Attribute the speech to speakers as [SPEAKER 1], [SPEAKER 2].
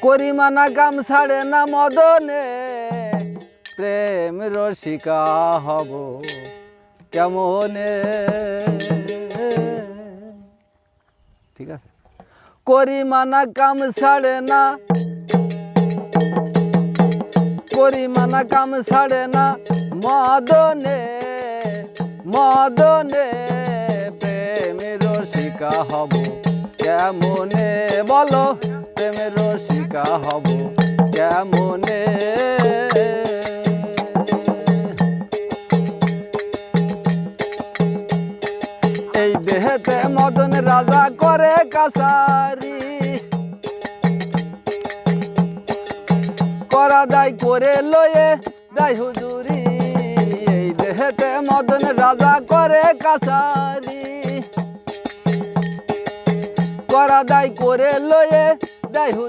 [SPEAKER 1] করিমানা কাম ছাড়ে না মদনে, প্রেম রসিকা হব কেমনে। ঠিক আছে। করিমানা কাম ছাড়ে না, করিমানা কাম ছাড়ে না মদনে, মদনে প্রেমের রসিকা হব কেমনে। বলো প্রেমের রসিকা হব কেমনে। এই দেহেতে মদন রাজা করে কাছারি, করা দায় করে লয়ে দায় হুজুরি। এই দেহেতে মদন রাজা করে কাছারি, করা দায় করে লয়ে দায়